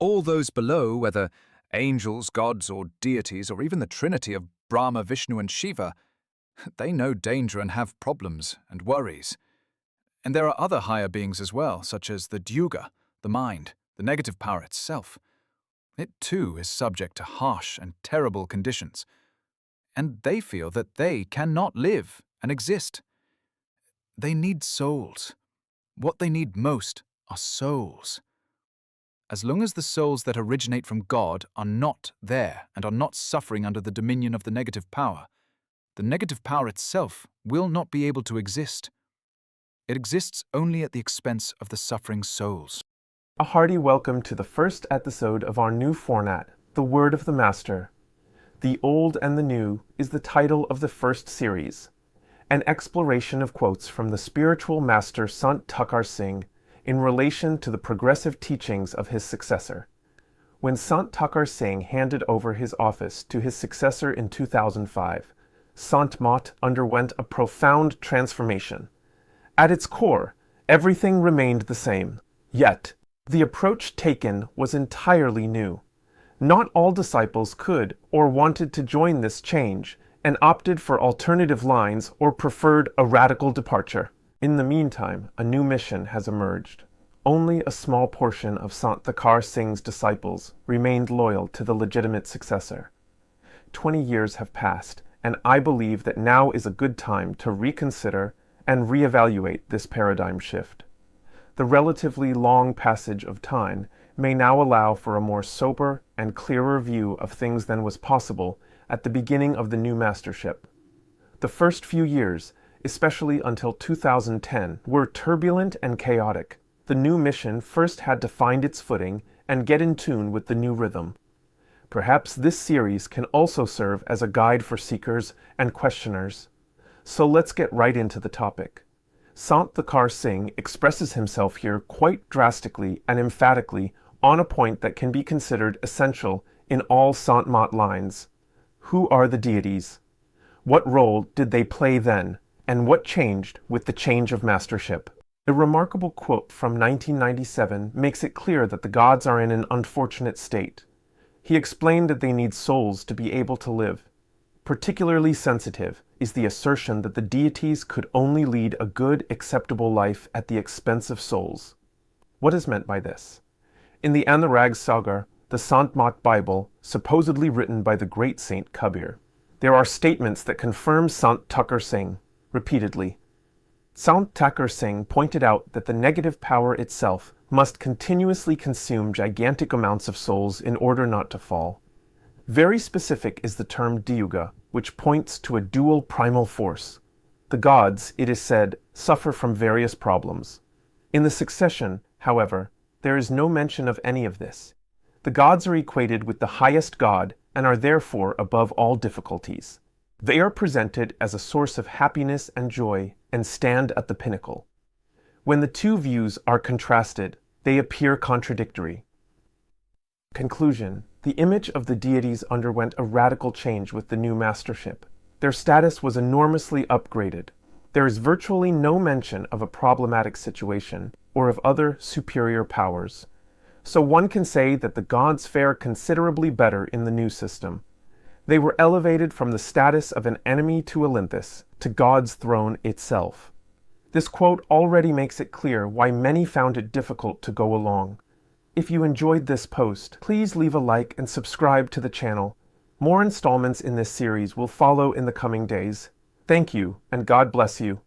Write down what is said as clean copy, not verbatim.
All those below, whether angels, gods, or deities, or even the trinity of Brahma, Vishnu, and Shiva, they know danger and have problems and worries. And there are other higher beings as well, such as the Dyuga, the mind, the negative power itself. It too is subject to harsh and terrible conditions. And they feel that they cannot live and exist. They need souls. What they need most are souls. As long as the souls that originate from God are not there and are not suffering under the dominion of the negative power itself will not be able to exist. It exists only at the expense of the suffering souls. A hearty welcome to the first episode of our new format, The Word of the Master. The Old and the New is the title of the first series, an exploration of quotes from the spiritual master Sant Thakur Singh in relation to the progressive teachings of his successor. When Sant Thakur Singh handed over his office to his successor in 2005, Sant Mat underwent a profound transformation. At its core, everything remained the same, yet the approach taken was entirely new. Not all disciples could or wanted to join this change and opted for alternative lines or preferred a radical departure. In the meantime, a new mission has emerged. Only a small portion of Sant Thakur Singh's disciples remained loyal to the legitimate successor. 20 years have passed, and I believe that now is a good time to reconsider and reevaluate this paradigm shift. The relatively long passage of time may now allow for a more sober and clearer view of things than was possible at the beginning of the new mastership. The first few years, especially until 2010, were turbulent and chaotic. The new mission first had to find its footing and get in tune with the new rhythm. Perhaps this series can also serve as a guide for seekers and questioners. So let's get right into the topic. Sant Thakur Singh expresses himself here quite drastically and emphatically on a point that can be considered essential in all Sant Mat lines. Who are the deities? What role did they play then, and what changed with the change of mastership? A remarkable quote from 1997 makes it clear that the gods are in an unfortunate state. He explained that they need souls to be able to live. Particularly sensitive is the assertion that the deities could only lead a good, acceptable life at the expense of souls. What is meant by this? In the Anurag Sagar, the Sant Mat Bible, supposedly written by the great Saint Kabir, there are statements that confirm Sant Thakur Singh repeatedly. Sant Thakur Singh pointed out that the negative power itself must continuously consume gigantic amounts of souls in order not to fall. Very specific is the term Dyuga, which points to a dual primal force. The gods, it is said, suffer from various problems. In the succession, however, there is no mention of any of this. The gods are equated with the highest god and are therefore above all difficulties. They are presented as a source of happiness and joy and stand at the pinnacle. When the two views are contrasted, they appear contradictory. Conclusion: the image of the deities underwent a radical change with the new mastership. Their status was enormously upgraded. There is virtually no mention of a problematic situation or of other superior powers. So one can say that the gods fare considerably better in the new system. They were elevated from the status of an enemy to Olympus, to God's throne itself. This quote already makes it clear why many found it difficult to go along. If you enjoyed this post, please leave a like and subscribe to the channel. More installments in this series will follow in the coming days. Thank you, and God bless you.